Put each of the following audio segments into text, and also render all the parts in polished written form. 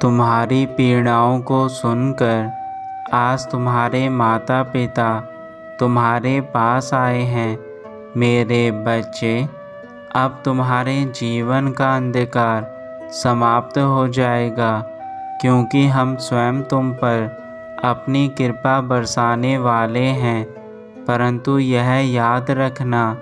तुम्हारी पीड़ाओं को सुनकर आज तुम्हारे माता पिता तुम्हारे पास आए हैं। मेरे बच्चे, अब तुम्हारे जीवन का अंधकार समाप्त हो जाएगा, क्योंकि हम स्वयं तुम पर अपनी कृपा बरसाने वाले हैं। परंतु यह याद रखना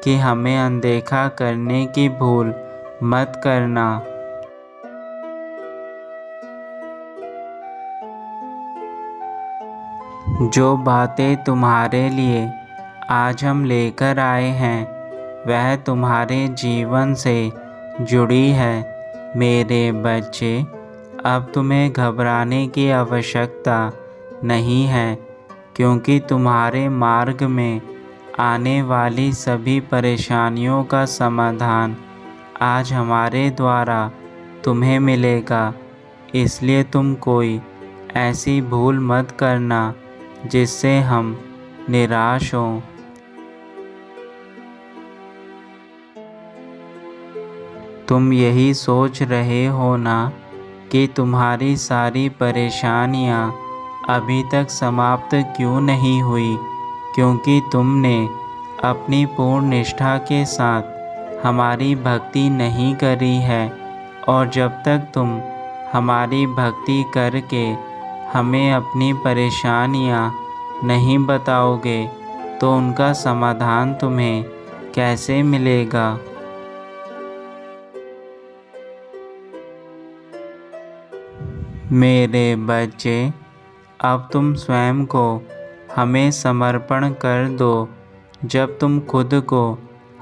कि हमें अनदेखा करने की भूल मत करना। जो बातें तुम्हारे लिए आज हम लेकर आए हैं वह तुम्हारे जीवन से जुड़ी है। मेरे बच्चे, अब तुम्हें घबराने की आवश्यकता नहीं है, क्योंकि तुम्हारे मार्ग में आने वाली सभी परेशानियों का समाधान आज हमारे द्वारा तुम्हें मिलेगा। इसलिए तुम कोई ऐसी भूल मत करना जिससे हम निराश हों। तुम यही सोच रहे हो ना कि तुम्हारी सारी परेशानियां अभी तक समाप्त क्यों नहीं हुई, क्योंकि तुमने अपनी पूर्ण निष्ठा के साथ हमारी भक्ति नहीं करी है। और जब तक तुम हमारी भक्ति करके हमें अपनी परेशानियां नहीं बताओगे तो उनका समाधान तुम्हें कैसे मिलेगा। मेरे बच्चे, अब तुम स्वयं को हमें समर्पण कर दो। जब तुम खुद को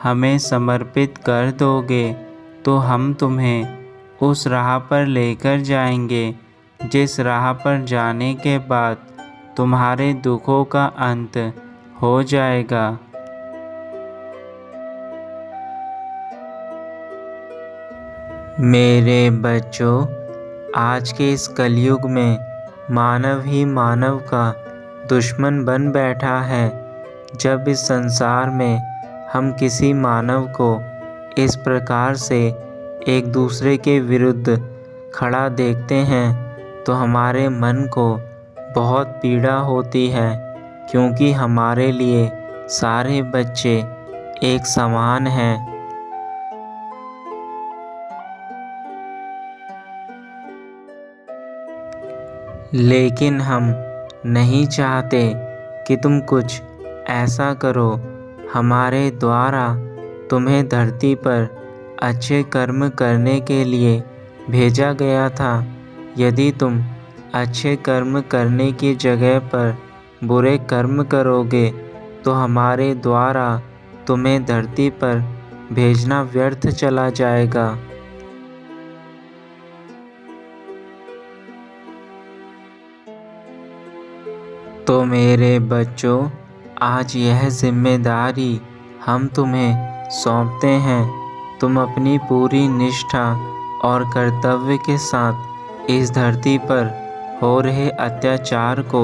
हमें समर्पित कर दोगे तो हम तुम्हें उस राह पर लेकर जाएंगे जिस राह पर जाने के बाद तुम्हारे दुखों का अंत हो जाएगा। मेरे बच्चों, आज के इस कलयुग में मानव ही मानव का दुश्मन बन बैठा है। जब इस संसार में हम किसी मानव को इस प्रकार से एक दूसरे के विरुद्ध खड़ा देखते हैं तो हमारे मन को बहुत पीड़ा होती है, क्योंकि हमारे लिए सारे बच्चे एक समान हैं। लेकिन हम नहीं चाहते कि तुम कुछ ऐसा करो। हमारे द्वारा तुम्हें धरती पर अच्छे कर्म करने के लिए भेजा गया था। यदि तुम अच्छे कर्म करने की जगह पर बुरे कर्म करोगे तो हमारे द्वारा तुम्हें धरती पर भेजना व्यर्थ चला जाएगा। तो मेरे बच्चों, आज यह जिम्मेदारी हम तुम्हें सौंपते हैं। तुम अपनी पूरी निष्ठा और कर्तव्य के साथ इस धरती पर हो रहे अत्याचार को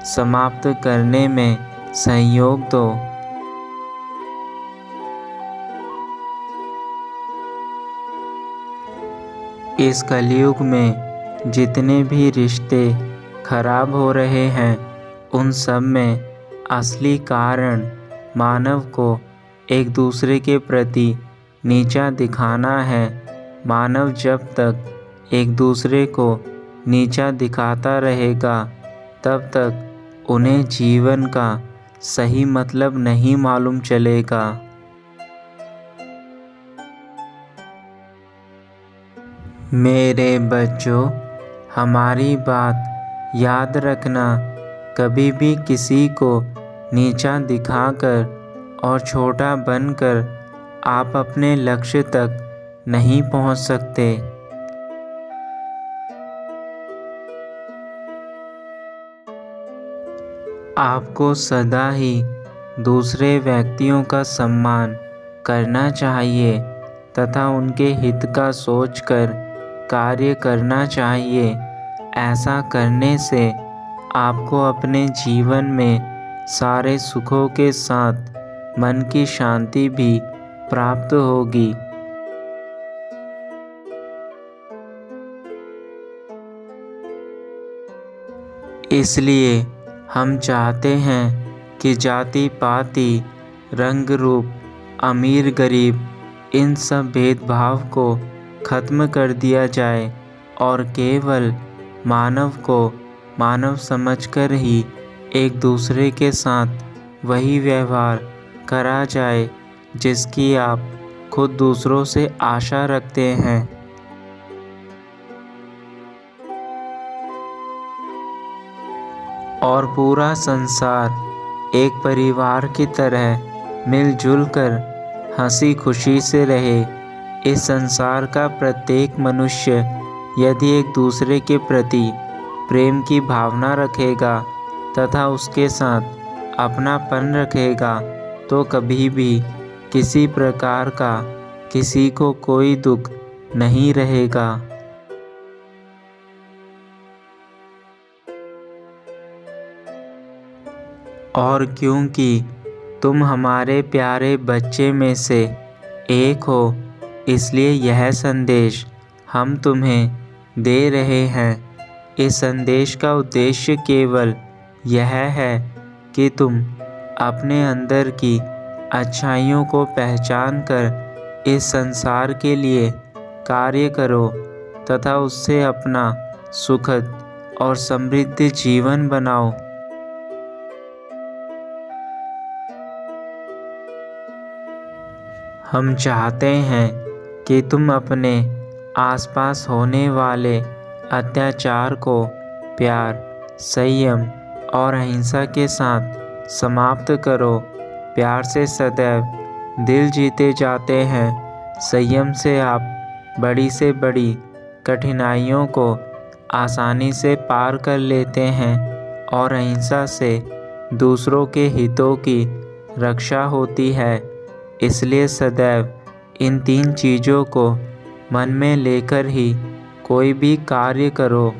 समाप्त करने में सहयोग दो। इस कलयुग में जितने भी रिश्ते खराब हो रहे हैं उन सब में असली कारण मानव को एक दूसरे के प्रति नीचा दिखाना है। मानव जब तक एक दूसरे को नीचा दिखाता रहेगा तब तक उन्हें जीवन का सही मतलब नहीं मालूम चलेगा। मेरे बच्चों, हमारी बात याद रखना। कभी भी किसी को नीचा दिखाकर और छोटा बनकर आप अपने लक्ष्य तक नहीं पहुंच सकते। आपको सदा ही दूसरे व्यक्तियों का सम्मान करना चाहिए तथा उनके हित का सोचकर कार्य करना चाहिए। ऐसा करने से आपको अपने जीवन में सारे सुखों के साथ मन की शांति भी प्राप्त होगी। इसलिए हम चाहते हैं कि जाति पाति, रंग रूप, अमीर गरीब, इन सब भेदभाव को खत्म कर दिया जाए और केवल मानव को मानव समझकर ही एक दूसरे के साथ वही व्यवहार करा जाए जिसकी आप खुद दूसरों से आशा रखते हैं। और पूरा संसार एक परिवार की तरह मिलजुल कर हंसी खुशी से रहे। इस संसार का प्रत्येक मनुष्य यदि एक दूसरे के प्रति प्रेम की भावना रखेगा तथा उसके साथ अपनापन रखेगा तो कभी भी किसी प्रकार का किसी को कोई दुख नहीं रहेगा। और क्योंकि तुम हमारे प्यारे बच्चे में से एक हो, इसलिए यह संदेश हम तुम्हें दे रहे हैं। इस संदेश का उद्देश्य केवल यह है कि तुम अपने अंदर की अच्छाइयों को पहचान कर इस संसार के लिए कार्य करो तथा उससे अपना सुखद और समृद्ध जीवन बनाओ। हम चाहते हैं कि तुम अपने आसपास होने वाले अत्याचार को प्यार, संयम और अहिंसा के साथ समाप्त करो। प्यार से सदैव दिल जीते जाते हैं। संयम से आप बड़ी से बड़ी कठिनाइयों को आसानी से पार कर लेते हैं और अहिंसा से दूसरों के हितों की रक्षा होती है। इसलिए सदैव इन 3 चीज़ों को मन में लेकर ही कोई भी कार्य करो।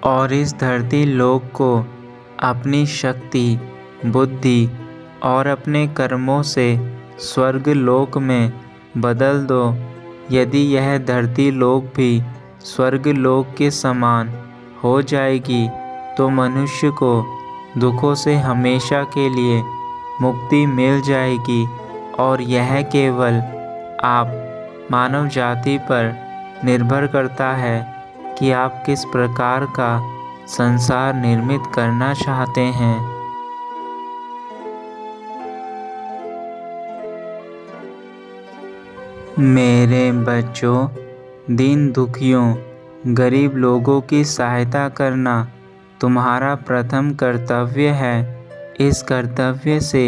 और इस धरती लोक को अपनी शक्ति, बुद्धि और अपने कर्मों से स्वर्ग लोक में बदल दो। यदि यह धरती लोक भी स्वर्ग लोक के समान हो जाएगी तो मनुष्य को दुखों से हमेशा के लिए मुक्ति मिल जाएगी। और यह केवल आप मानव जाति पर निर्भर करता है कि आप किस प्रकार का संसार निर्मित करना चाहते हैं। मेरे बच्चों, दीन दुखियों, गरीब लोगों की सहायता करना तुम्हारा प्रथम कर्तव्य है। इस कर्तव्य से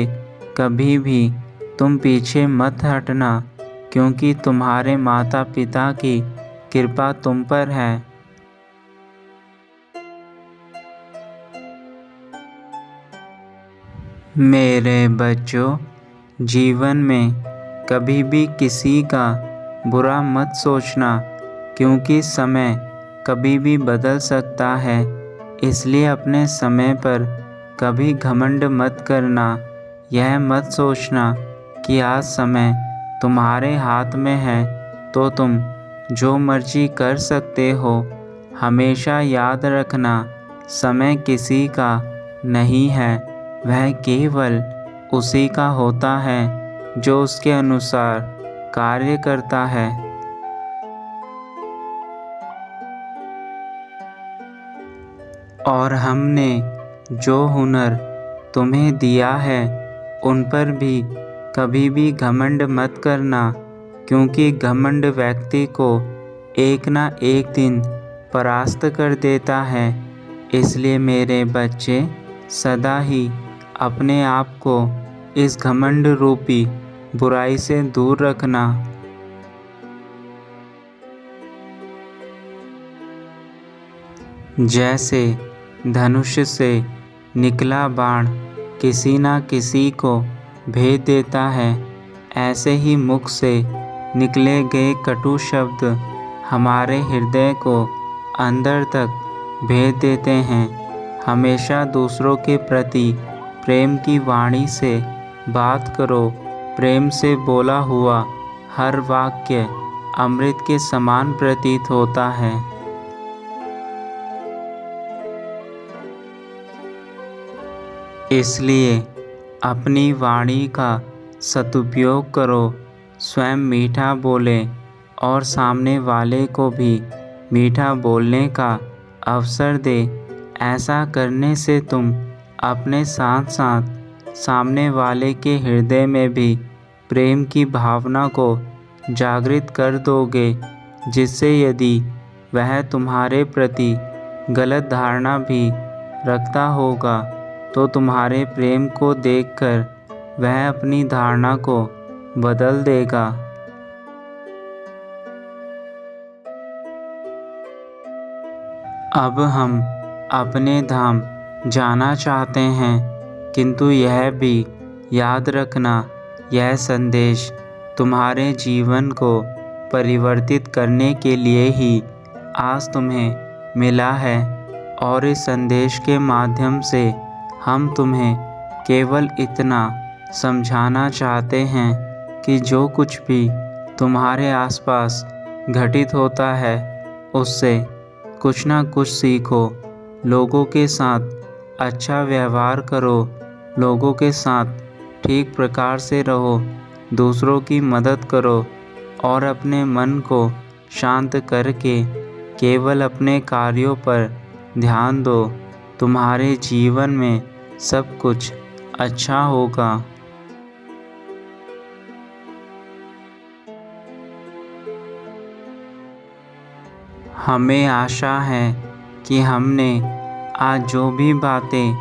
कभी भी तुम पीछे मत हटना, क्योंकि तुम्हारे माता पिता की कृपा तुम पर है। मेरे बच्चों, जीवन में कभी भी किसी का बुरा मत सोचना, क्योंकि समय कभी भी बदल सकता है। इसलिए अपने समय पर कभी घमंड मत करना। यह मत सोचना कि आज समय तुम्हारे हाथ में है तो तुम जो मर्जी कर सकते हो। हमेशा याद रखना, समय किसी का नहीं है, वह केवल उसी का होता है जो उसके अनुसार कार्य करता है। और हमने जो हुनर तुम्हें दिया है उन पर भी कभी भी घमंड मत करना, क्योंकि घमंड व्यक्ति को एक ना एक दिन परास्त कर देता है। इसलिए मेरे बच्चे, सदा ही अपने आप को इस घमंड रूपी बुराई से दूर रखना। जैसे धनुष से निकला बाण किसी न किसी को भेद देता है, ऐसे ही मुख से निकले गए कटु शब्द हमारे हृदय को अंदर तक भेद देते हैं। हमेशा दूसरों के प्रति प्रेम की वाणी से बात करो। प्रेम से बोला हुआ हर वाक्य अमृत के समान प्रतीत होता है। इसलिए अपनी वाणी का सदुपयोग करो, स्वयं मीठा बोले और सामने वाले को भी मीठा बोलने का अवसर दे। ऐसा करने से तुम अपने साथ साथ सामने वाले के हृदय में भी प्रेम की भावना को जागृत कर दोगे, जिससे यदि वह तुम्हारे प्रति गलत धारणा भी रखता होगा तो तुम्हारे प्रेम को देखकर वह अपनी धारणा को बदल देगा। अब हम अपने धाम जाना चाहते हैं, किंतु यह भी याद रखना, यह संदेश तुम्हारे जीवन को परिवर्तित करने के लिए ही आज तुम्हें मिला है। और इस संदेश के माध्यम से हम तुम्हें केवल इतना समझाना चाहते हैं कि जो कुछ भी तुम्हारे आसपास घटित होता है उससे कुछ ना कुछ सीखो, लोगों के साथ अच्छा व्यवहार करो, लोगों के साथ ठीक प्रकार से रहो, दूसरों की मदद करो और अपने मन को शांत करके केवल अपने कार्यों पर ध्यान दो। तुम्हारे जीवन में सब कुछ अच्छा होगा। हमें आशा है कि हमने आज जो भी बातें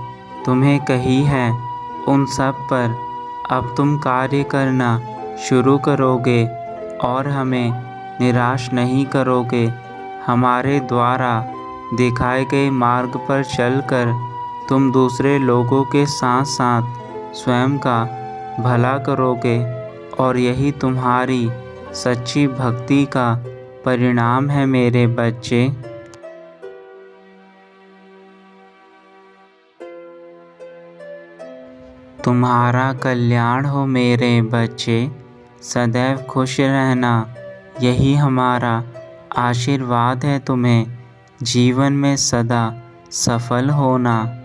तुम्हें कही हैं उन सब पर अब तुम कार्य करना शुरू करोगे और हमें निराश नहीं करोगे। हमारे द्वारा दिखाए गए मार्ग पर चलकर तुम दूसरे लोगों के साथ साथ स्वयं का भला करोगे और यही तुम्हारी सच्ची भक्ति का परिणाम है मेरे बच्चे। तुम्हारा कल्याण हो मेरे बच्चे, सदैव खुश रहना, यही हमारा आशीर्वाद है तुम्हें जीवन में सदा सफल होना।